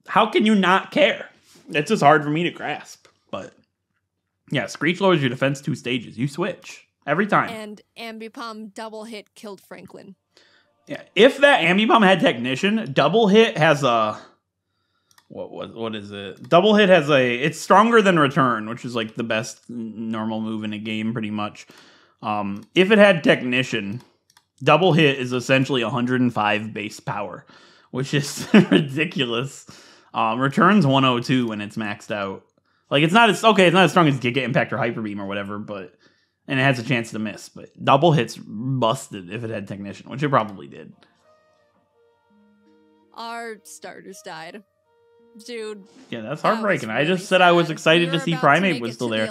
how can you not care? It's just hard for me to grasp. But, yeah, Screech lowers your defense 2 stages. You switch. Every time. And Ambipom double hit killed Franklin. Yeah, if that Ambipom had Technician, Double Hit has a What is it? Double hit has it's stronger than return, which is like the best normal move in a game, pretty much. If it had technician, double hit is essentially 105 base power, which is ridiculous. Return's 102 when it's maxed out. Like it's not as strong as Giga Impact or Hyper Beam or whatever, and it has a chance to miss. But double hit's busted if it had technician, which it probably did. Our starters died. Dude. Yeah, that's heartbreaking. Really I just said I was excited to see Primate was still there.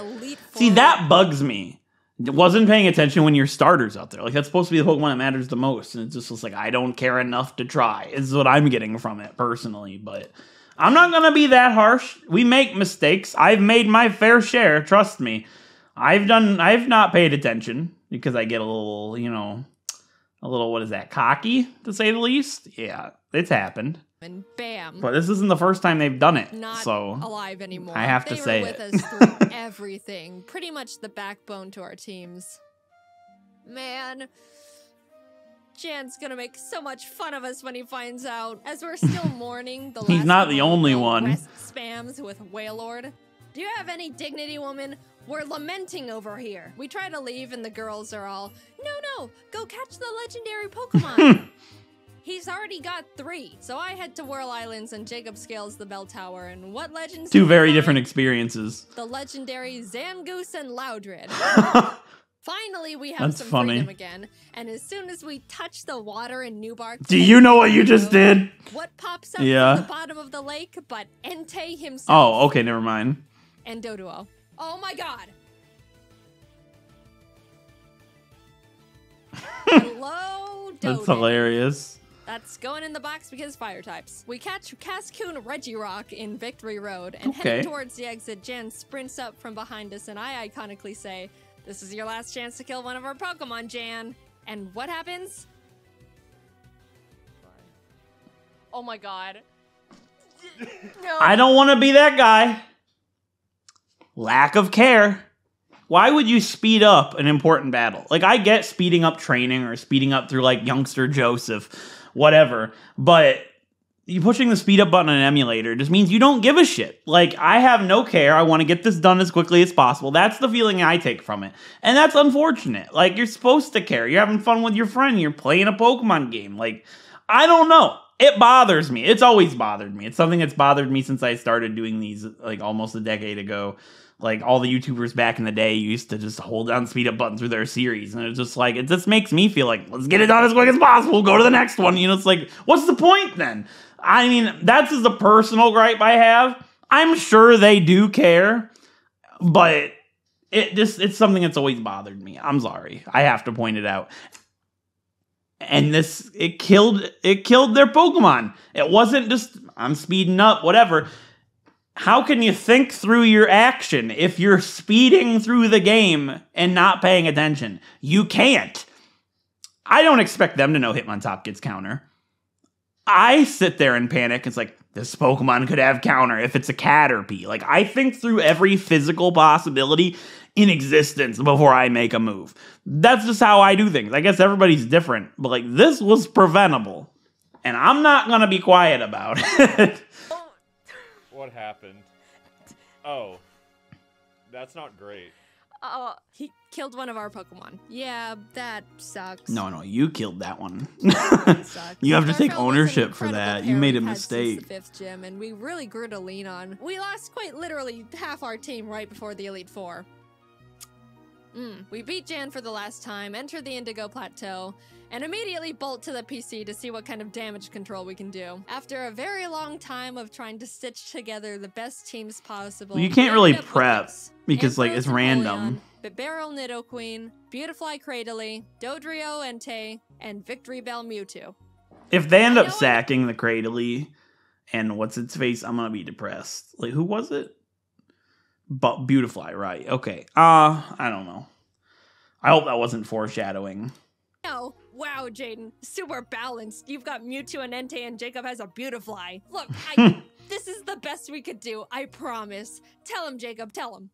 See, that bugs me. Wasn't paying attention when your starter's out there. Like, that's supposed to be the Pokemon that matters the most. And it's just like, I don't care enough to try. Is what I'm getting from it, personally. But I'm not going to be that harsh. We make mistakes. I've made my fair share. Trust me. I've not paid attention because I get a little, what is that, cocky, to say the least? Yeah, it's happened. And bam. But this isn't the first time they've done it. Not so alive anymore. I have to say it. They were with us through everything. Pretty much the backbone to our teams. Man. Jan's gonna make so much fun of us when he finds out. As we're still mourning the last He's not the only one. Rest spams with Wailord. Do you have any dignity, woman? We're lamenting over here. We try to leave and the girls are all, no, go catch the legendary Pokemon. He's already got 3, so I head to Whirl Islands and Jacob scales the bell tower, and what legends? Two very different experiences. The legendary Zangoose and Loudred. Finally, we have That's some funny. freedom again, and as soon as we touch the water in Newbark... Do you know what you just did? What pops up from the bottom of the lake but Entei himself? Oh, okay, never mind. And Doduo. Oh my god! Hello, Doduo. That's hilarious. That's going in the box because fire types. We catch Cascoon Regirock in Victory Road, and heading towards the exit, Jan sprints up from behind us, and I iconically say, "This is your last chance to kill one of our Pokemon, Jan." And what happens? Oh my god. No. I don't want to be that guy. Lack of care. Why would you speed up an important battle? Like, I get speeding up training or speeding up through, like, youngster Joseph, whatever, but you pushing the speed up button on an emulator just means you don't give a shit. Like, I have no care. I want to get this done as quickly as possible. That's the feeling I take from it. And that's unfortunate. Like, you're supposed to care. You're having fun with your friend. You're playing a Pokemon game. Like, I don't know. It bothers me. It's always bothered me. It's something that's bothered me since I started doing these, like, almost a decade ago. Like, all the YouTubers back in the day used to just hold down the speed up button through their series. And it's just like, it just makes me feel like, let's get it done as quick as possible. Go to the next one. You know, it's like, what's the point then? I mean, that's just a personal gripe I have. I'm sure they do care. But it's something that's always bothered me. I'm sorry. I have to point it out. And it killed their Pokemon. It wasn't just, I'm speeding up, whatever. How can you think through your action if you're speeding through the game and not paying attention? You can't. I don't expect them to know Hitmontop gets counter. I sit there and panic. It's like, this Pokemon could have counter if it's a Caterpie. Like, I think through every physical possibility in existence before I make a move. That's just how I do things. I guess everybody's different, but like, this was preventable. And I'm not going to be quiet about it. What happened? Oh. That's not great. He killed one of our Pokemon. Yeah, that sucks. No, you killed that one. Sucks. You have to take Starfelt was an ownership for incredible that. pair You made a we've had since mistake. the 5th gym, and we really grew to lean on. We lost quite literally half our team right before the Elite Four. We beat Jan for the last time, enter the Indigo Plateau, and immediately bolt to the PC to see what kind of damage control we can do. After a very long time of trying to stitch together the best teams possible, Well, you can't really we ended up with prep this. because, like, it's Ampharos random. Empoleon, Bibarel Nidoqueen, Beautifly Cradily, Dodrio Entei, and Victory Bell Mewtwo. If they end You up know what? sacking the Cradily and what's its face, I'm gonna be depressed. Like, who was it? But Beautifly, right? Okay. I don't know. I hope that wasn't foreshadowing. Oh, wow, Jaiden. Super balanced. You've got Mewtwo and Entei, and Jacob has a Beautifly. Look, this is the best we could do, I promise. Tell him, Jacob, tell him.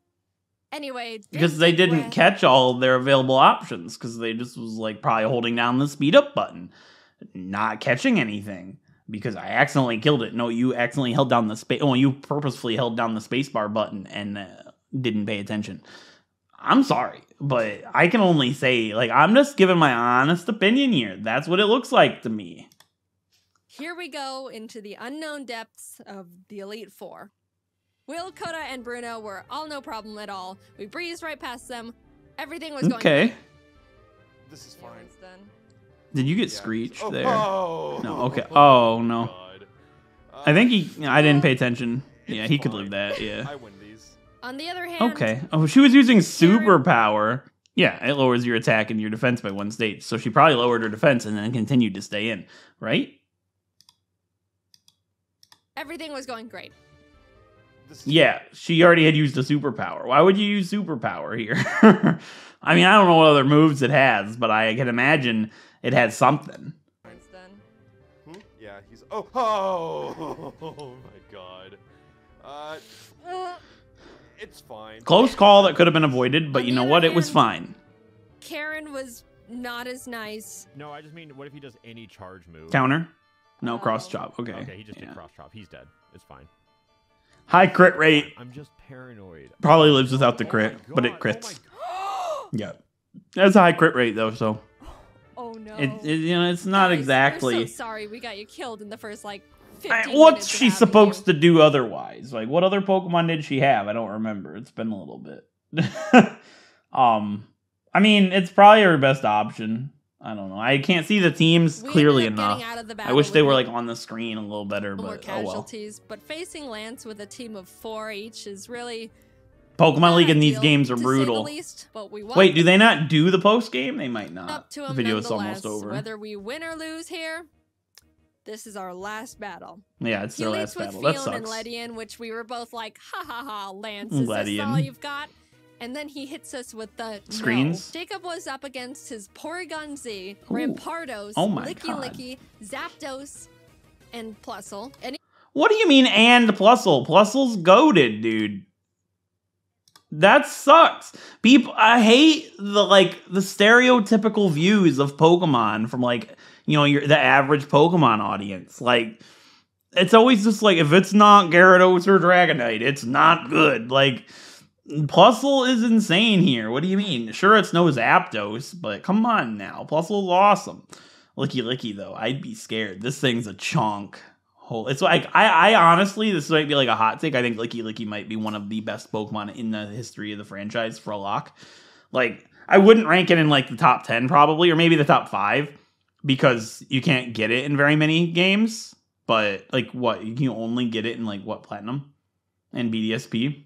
Anyway, Because they didn't catch all of their available options, because they just was like probably holding down the speed up button, not catching anything. because I accidentally killed it. No, you accidentally held down the space. Oh, you purposefully held down the spacebar button and didn't pay attention. I'm sorry, but I can only say, like, I'm just giving my honest opinion here. That's what it looks like to me. Here we go into the unknown depths of the Elite Four. Will, Coda, and Bruno were all no problem at all. We breezed right past them. Everything was going okay. This is fine. Did you get screeched there? Oh. No, okay. Oh, no. God. I think I didn't pay attention. Yeah, he could live that, yeah. I win these. On the other hand... Okay. Oh, she was using superpower. Yeah, it lowers your attack and your defense by 1 stage. So she probably lowered her defense and then continued to stay in, right? Everything was going great. Yeah, she already had used a superpower. Why would you use superpower here? I mean, I don't know what other moves it has, but I can imagine it had something. It's done. Yeah, he's... Oh, my God. It's fine. Close call that could have been avoided, but you know what? It was fine. Karen was not as nice. No, I just mean, what if he does any charge move? Counter? No, cross chop. Okay. Okay, he just did cross chop. He's dead. It's fine. High crit rate. I'm just paranoid. Probably lives without the crit, but it crits. Yeah. That's a high crit rate, though, so... Oh, no. You know, it's not Guys, exactly... we're so sorry we got you killed in the first, like, 15 what's minutes she of having supposed you. to do otherwise? Like, what other Pokemon did she have? I don't remember. It's been a little bit. I mean, it's probably her best option. I don't know. I can't see the teams clearly enough. I wish they were like on the screen a little better, but casualties. But facing Lance with a team of 4 each is really Pokemon League in these games are brutal. Least, but we wait, do they not do the post game? They might not. Up to the video is almost over. Whether we win or lose here, this is our last battle. Yeah, it's their last battle. That sucks. And Ledian, which we were both like, ha ha ha, Lance, is this all you've got? And then he hits us with the screens. No. Jacob was up against his Porygon Z, Rampardos, Licky, Zapdos, and Plusle. And what do you mean and Plusle? Plusle's goated, dude. That sucks. People, I hate the stereotypical views of Pokemon from the average Pokemon audience. Like, it's always just like, if it's not Gyarados or Dragonite, it's not good. Like, Plusle is insane here. What do you mean? Sure, it's no Zapdos, but come on now. Plusle's awesome. Licky, though, I'd be scared. This thing's a chunk. It's like, I honestly, this might be like a hot take. I think Licky might be one of the best Pokemon in the history of the franchise for a lock. Like, I wouldn't rank it in like the top 10 probably, or maybe the top 5, because you can't get it in very many games. But like, what, you can only get it in like what, Platinum and BDSP?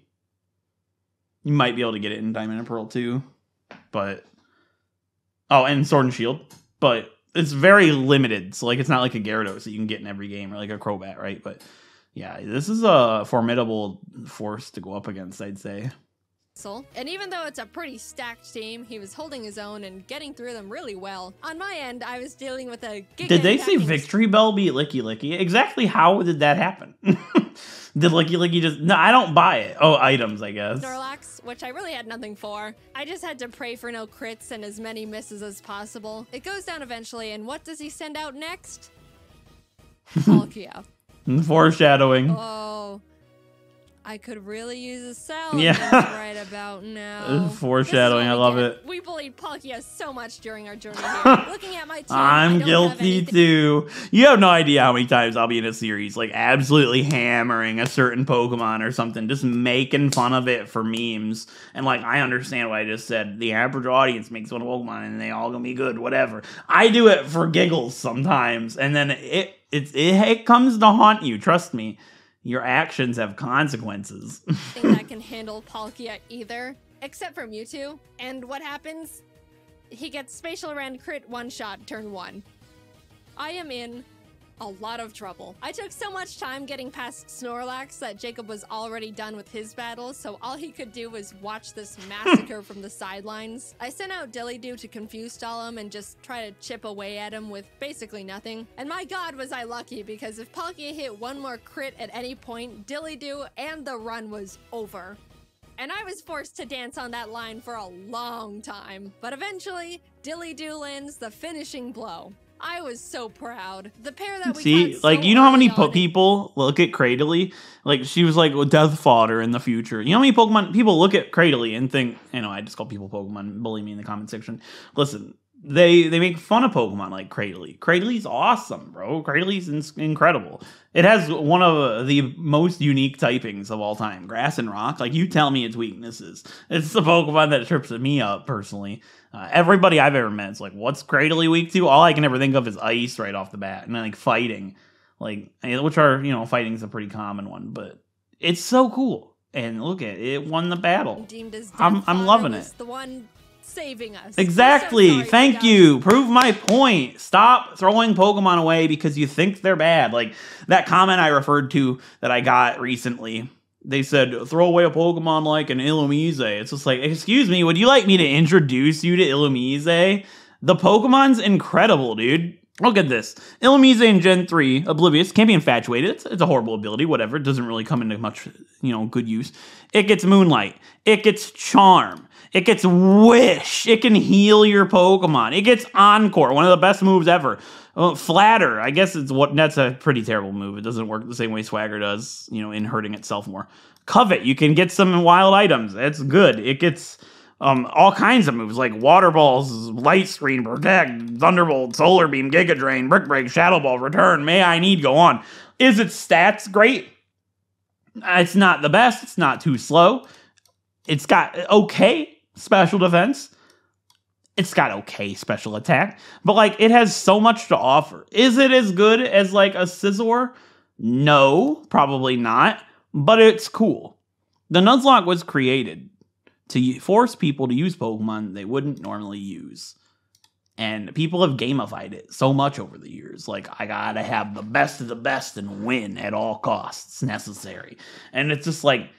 You might be able to get it in Diamond and Pearl too, but and Sword and Shield, but it's very limited. So like, it's not like a Gyarados that you can get in every game, or like a Crobat, right? But yeah, this is a formidable force to go up against, I'd say. And even though it's a pretty stacked team, he was holding his own and getting through them really well. On my end, I was dealing with a... Did they say Victory Bell beat Licky? Exactly how did that happen? Did Licky just... No, I don't buy it. Oh, items, I guess. Snorlax, which I really had nothing for. I just had to pray for no crits and as many misses as possible. It goes down eventually, and what does he send out next? Palkia. Foreshadowing. Oh... I could really use a salad right about now. Foreshadowing, I love it. We bullied Palkia so much during our journey here. Looking at my team, I'm guilty too. You have no idea how many times I'll be in a series, like absolutely hammering a certain Pokemon or something, just making fun of it for memes. And like, I understand what I just said. The average audience makes fun of Pokemon and they all gonna be good, whatever. I do it for giggles sometimes, and then it comes to haunt you, trust me. Your actions have consequences. I think that can handle Palkia either, except for Mewtwo. And what happens? He gets Spatial Rend crit one-shot turn 1. I am in a lot of trouble. I took so much time getting past Snorlax that Jacob was already done with his battles, so all he could do was watch this massacre from the sidelines. I sent out Dillydew to confuse stall him and just try to chip away at him with basically nothing. And my god was I lucky, because if Palkia hit one more crit at any point, Dillydew and the run was over. And I was forced to dance on that line for a long time. But eventually, Dillydew lands the finishing blow. I was so proud. The pair that we See, caught like, so you know how many early on- people look at Cradily? Like, she was like, well, death fodder in the future. You know how many Pokemon people look at Cradily and think, I just call people Pokemon, bully me in the comment section. Listen, they make fun of Pokemon like Cradily. Cradyly's awesome, bro. Cradyly's incredible. It has one of the most unique typings of all time, Grass and Rock. Like, you tell me its weaknesses. It's the Pokemon that trips me up, personally. Everybody I've ever met is like, what's Cradily weak to? All I can ever think of is Ice right off the bat. And like fighting. Like, which are, fighting's a pretty common one. But it's so cool. And look at it. It won the battle. Deemed as I'm loving it. the one saving us. Exactly. So sorry, Thank you. Prove my point. Stop throwing Pokemon away because you think they're bad. Like that comment I referred to that I got recently. They said, throw away a Pokemon like an Illumise. It's just like, excuse me, would you like me to introduce you to Illumise? The Pokemon's incredible, dude. Look at this. Illumise in Gen 3, Oblivious, can't be infatuated. It's a horrible ability, whatever. It doesn't really come into much, good use. It gets Moonlight. It gets Charm. It gets Wish. It can heal your Pokemon. It gets Encore, one of the best moves ever. Flatter, I guess that's a pretty terrible move. It doesn't work the same way Swagger does, in hurting itself more. Covet, you can get some wild items. That's good. It gets all kinds of moves like Water Balls, Light Screen, Protect, Thunderbolt, Solar Beam, Giga Drain, Brick Break, Shadow Ball, Return, May I Need, go on. Is its stats great? It's not the best. It's not too slow. It's got okay special defense. It's got okay special attack. But, like, it has so much to offer. Is it as good as, like, a Scizor? No, probably not. But it's cool. The Nuzlocke was created to force people to use Pokemon they wouldn't normally use. And people have gamified it so much over the years. Like, I gotta have the best of the best and win at all costs necessary. And it's just like,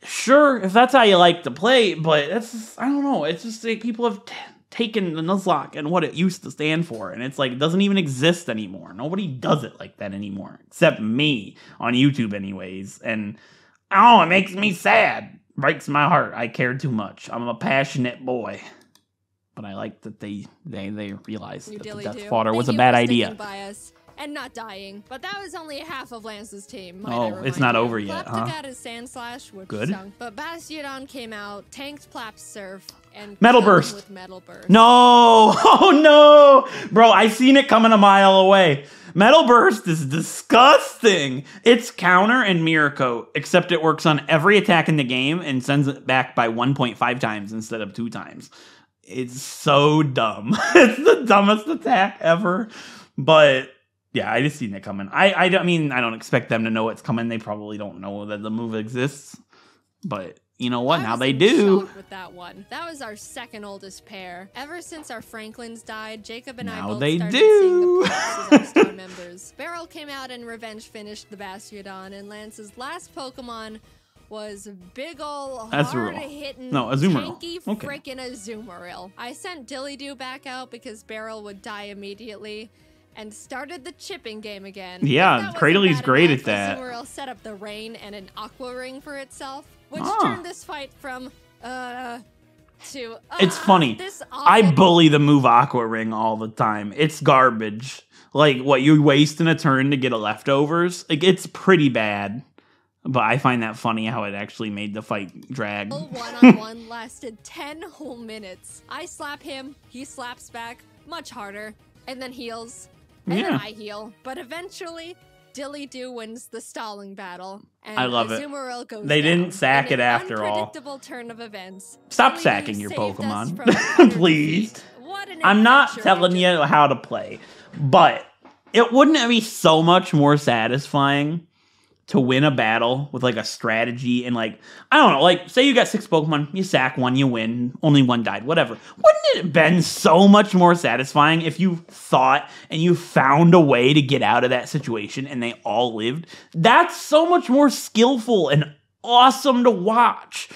sure, if that's how you like to play, but that's, I don't know. It's just like people have taken the Nuzlocke and what it used to stand for. And it's like, it doesn't even exist anymore. Nobody does it like that anymore. Except me on YouTube anyways. And, it makes me sad. Breaks my heart. I care too much. I'm a passionate boy. But I like that they realized that the death fodder was a bad idea. By us and not dying, but that was only half of Lance's team. It's not over yet, huh? Took out his Sand Slash, which good. Stunk, but Bastiodon came out, tanked Plap's Surf, and Metal Burst. With Metal Burst. No! Oh no! Bro, I seen it coming a mile away. Metal Burst is disgusting. It's counter and Mirror Coat, except it works on every attack in the game and sends it back by 1.5 times instead of 2 times. It's so dumb. It's the dumbest attack ever. But yeah, I just seen it coming. I don't expect them to know it's coming. They probably don't know that the move exists. But you know what? Now they do. With that one, that was our second oldest pair. Ever since our Franklins died, Jacob and I now both they started do. seeing the Plaps as our star members. Beryl came out and revenge finished the Bastiodon, and Lance's last Pokemon was big ol' hard-hitting, tanky frickin' Azumarill. I sent Dillydoo back out because Beryl would die immediately, and started the chipping game again. Yeah, Cradley's great at that. Azumarill set up the rain and an Aqua Ring for itself, which turned this fight from, to... it's funny. I bully the move Aqua Ring all the time. It's garbage. Like, what, you wasting a turn to get a leftovers? Like, it's pretty bad. But I find that funny how it actually made the fight drag. One-on-one lasted 10 whole minutes. I slap him, he slaps back, much harder, and then heals, and then I heal. But eventually, Dillydoo wins the stalling battle, and I love Azumarill goes They down didn't sack in it an after all. Unpredictable turn of events. Stop Dillydoo sacking your saved us Pokemon. from Please. What an I'm not adventure telling we you how to play, but it wouldn't it be so much more satisfying to win a battle with like a strategy and like, I don't know, like say you got 6 Pokemon, you sack one, you win, only one died, whatever. Wouldn't it have been so much more satisfying if you thought and you found a way to get out of that situation and they all lived? That's so much more skillful and awesome to watch.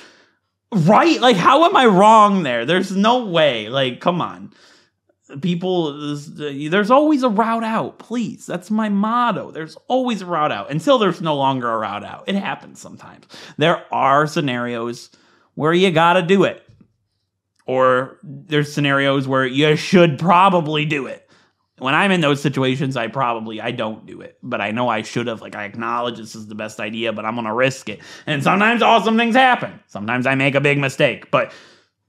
Right? Like, how am I wrong there? There's no way. Like, come on. People, there's always a route out, please. That's my motto. There's always a route out until there's no longer a route out. It happens sometimes. There are scenarios where you gotta do it. Or there's scenarios where you should probably do it. When I'm in those situations, I don't do it. But I know I should have. Like, I acknowledge this is the best idea, but I'm going to risk it. And sometimes awesome things happen. Sometimes I make a big mistake. But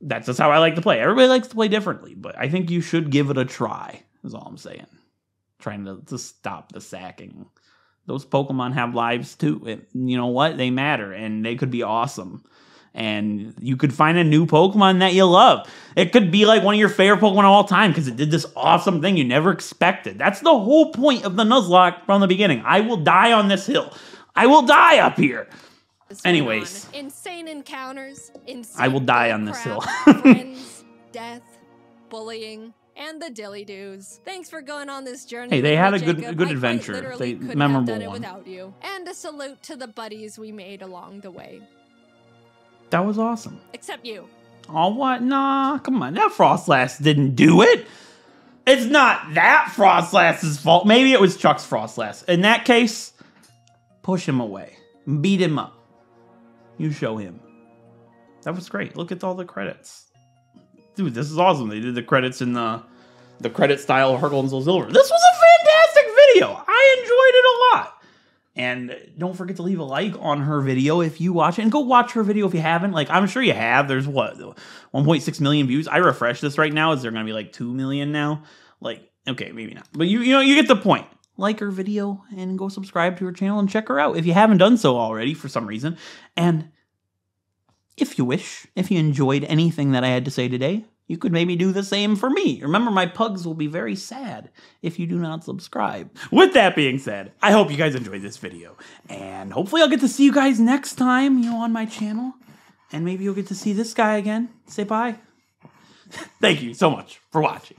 that's just how I like to play. Everybody likes to play differently. But I think you should give it a try, is all I'm saying. Trying to stop the sacking. Those Pokemon have lives, too. You know what? They matter. And they could be awesome. And you could find a new Pokemon that you love. It could be like one of your favorite Pokemon of all time because it did this awesome thing you never expected. That's the whole point of the Nuzlocke from the beginning. I will die on this hill. I will die up here. Anyways. Insane encounters. Insane I will die on this hill. Friends, death, bullying, and the dilly-doos. Thanks for going on this journey. Hey, they had a good Jacob. adventure. They Memorable have done it one. without you. And a salute to the buddies we made along the way. That was awesome. Except you. Oh, what? Nah, come on. That Frostlass didn't do it. It's not that Frostlass's fault. Maybe it was Chuck's Frostlass. In that case, push him away. Beat him up. You show him. That was great. Look at all the credits. Dude, this is awesome. They did the credits in the credit style of Heart Gold and Soul Silver. This was a fantastic video. I enjoyed it a lot. And don't forget to leave a like on her video if you watch it. And go watch her video if you haven't. Like, I'm sure you have. There's, what, 1.6 million views? I refreshed this right now. Is there going to be, like, 2 million now? Like, okay, maybe not. But you know, you get the point. Like her video and go subscribe to her channel and check her out if you haven't done so already for some reason. And if you wish, if you enjoyed anything that I had to say today, you could maybe do the same for me. Remember, my pugs will be very sad if you do not subscribe. With that being said, I hope you guys enjoyed this video. And hopefully I'll get to see you guys next time, you know, on my channel. And maybe you'll get to see this guy again. Say bye. Thank you so much for watching.